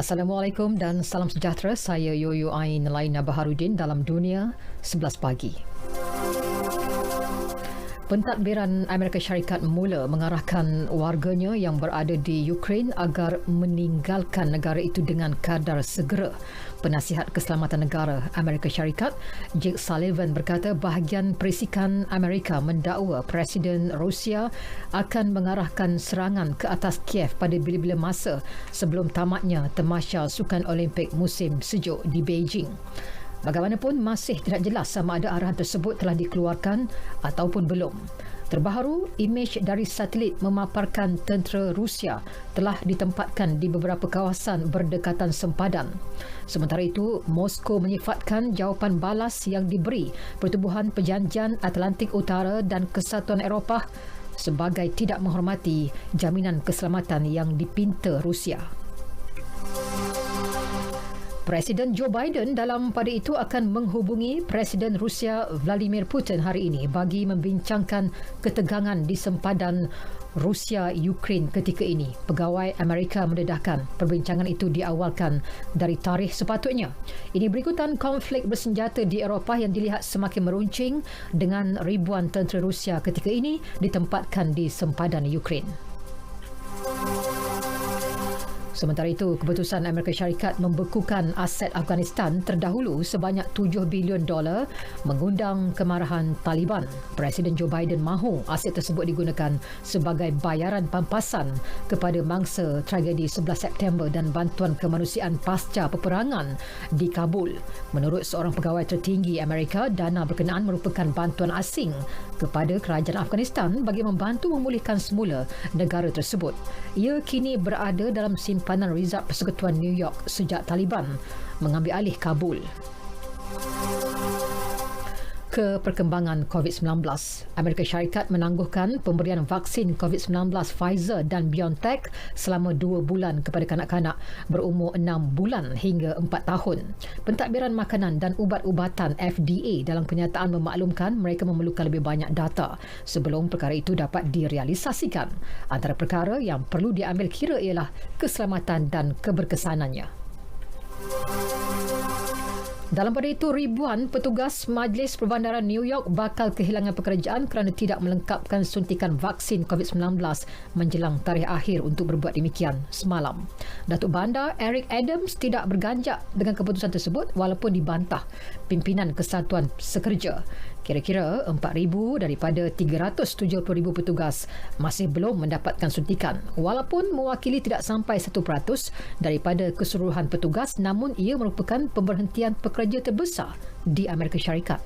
Assalamualaikum dan salam sejahtera. Saya Yoyo Ain Laina Baharudin dalam Dunia 11 Pagi. Pentadbiran Amerika Syarikat mula mengarahkan warganya yang berada di Ukraine agar meninggalkan negara itu dengan kadar segera. Penasihat Keselamatan Negara Amerika Syarikat, Jake Sullivan berkata bahagian perisikan Amerika mendakwa Presiden Rusia akan mengarahkan serangan ke atas Kiev pada bila-bila masa sebelum tamatnya tamasya Sukan Olimpik musim sejuk di Beijing. Bagaimanapun, masih tidak jelas sama ada arahan tersebut telah dikeluarkan ataupun belum. Terbaru, imej dari satelit memaparkan tentera Rusia telah ditempatkan di beberapa kawasan berdekatan sempadan. Sementara itu, Moskow menyifatkan jawapan balas yang diberi Pertubuhan Perjanjian Atlantik Utara dan Kesatuan Eropah sebagai tidak menghormati jaminan keselamatan yang dipinta Rusia. Presiden Joe Biden dalam pada itu akan menghubungi Presiden Rusia Vladimir Putin hari ini bagi membincangkan ketegangan di sempadan Rusia-Ukraine ketika ini. Pegawai Amerika mendedahkan perbincangan itu diawalkan dari tarikh sepatutnya. Ini berikutan konflik bersenjata di Eropah yang dilihat semakin meruncing dengan ribuan tentera Rusia ketika ini ditempatkan di sempadan Ukraine. Sementara itu, keputusan Amerika Syarikat membekukan aset Afghanistan terdahulu sebanyak $7 bilion mengundang kemarahan Taliban. Presiden Joe Biden mahu aset tersebut digunakan sebagai bayaran pampasan kepada mangsa tragedi 11 September dan bantuan kemanusiaan pasca peperangan di Kabul. Menurut seorang pegawai tertinggi Amerika, dana berkenaan merupakan bantuan asing kepada kerajaan Afghanistan bagi membantu memulihkan semula negara tersebut. Ia kini berada dalam simpanan Rizab Persekutuan New York sejak Taliban mengambil alih Kabul. Ke perkembangan COVID-19, Amerika Syarikat menangguhkan pemberian vaksin COVID-19 Pfizer dan BioNTech selama 2 bulan kepada kanak-kanak berumur 6 bulan hingga 4 tahun. Pentadbiran Makanan dan Ubat-ubatan FDA dalam kenyataan memaklumkan mereka memerlukan lebih banyak data sebelum perkara itu dapat direalisasikan. Antara perkara yang perlu diambil kira ialah keselamatan dan keberkesanannya. Dalam pada itu, ribuan petugas Majlis Perbandaran New York bakal kehilangan pekerjaan kerana tidak melengkapkan suntikan vaksin COVID-19 menjelang tarikh akhir untuk berbuat demikian semalam. Datuk Bandar Eric Adams tidak berganjak dengan keputusan tersebut walaupun dibantah pimpinan Kesatuan Sekerja. Kira-kira 4,000 daripada 370,000 petugas masih belum mendapatkan suntikan. Walaupun mewakili tidak sampai 1% daripada keseluruhan petugas, namun ia merupakan pemberhentian pekerja terbesar di Amerika Syarikat.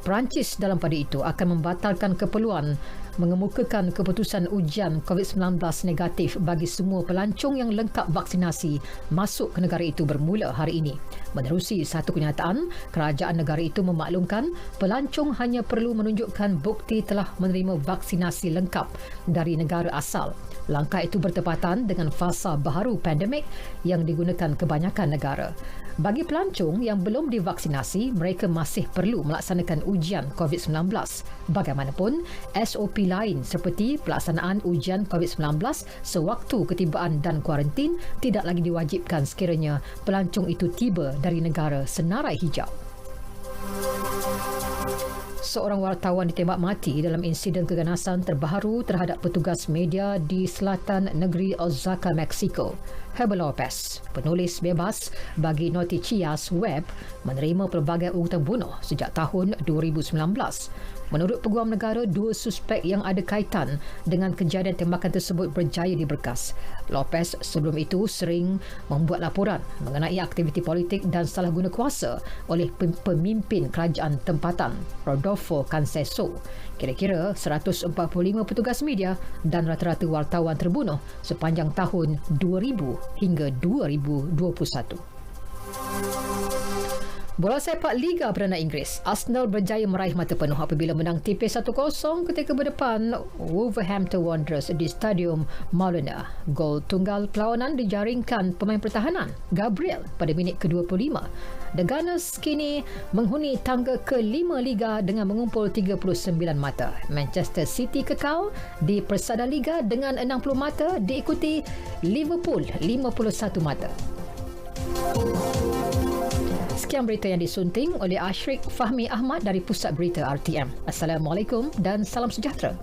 Perancis dalam pada itu akan membatalkan keperluan mengemukakan keputusan ujian COVID-19 negatif bagi semua pelancong yang lengkap vaksinasi masuk ke negara itu bermula hari ini. Menerusi satu kenyataan, kerajaan negara itu memaklumkan pelancong hanya perlu menunjukkan bukti telah menerima vaksinasi lengkap dari negara asal. Langkah itu bertepatan dengan fasa baharu pandemik yang digunakan kebanyakan negara. Bagi pelancong yang belum divaksinasi, mereka masih perlu melaksanakan ujian COVID-19. Bagaimanapun, SOP lain seperti pelaksanaan ujian COVID-19 sewaktu ketibaan dan kuarantin tidak lagi diwajibkan sekiranya pelancong itu tiba dari negara senarai hijau. Seorang wartawan ditembak mati dalam insiden keganasan terbaru terhadap petugas media di selatan negeri Oaxaca, Mexico. Heber Lopez, penulis bebas bagi Noticias Web, menerima pelbagai urutan bunuh sejak tahun 2019. Menurut Peguam Negara, 2 suspek yang ada kaitan dengan kejadian tembakan tersebut berjaya diberkas. Lopez sebelum itu sering membuat laporan mengenai aktiviti politik dan salah guna kuasa oleh pemimpin kerajaan tempatan, Rodolfo Canseco. Kira-kira 145 petugas media dan rata-rata wartawan terbunuh sepanjang tahun 2000 hingga 2021. Bola sepak Liga Perdana Inggeris. Arsenal berjaya meraih mata penuh apabila menang tipis 1-0 ketika berdepan Wolverhampton Wanderers di Stadium Maulana. Gol tunggal perlawanan dijaringkan pemain pertahanan Gabriel pada minit ke-25. The Gunners kini menghuni tangga ke-5 Liga dengan mengumpul 39 mata. Manchester City kekal di Persada Liga dengan 60 mata, diikuti Liverpool 51 mata. Sekian berita yang disunting oleh Ashrik Fahmi Ahmad dari Pusat Berita RTM. Assalamualaikum dan salam sejahtera.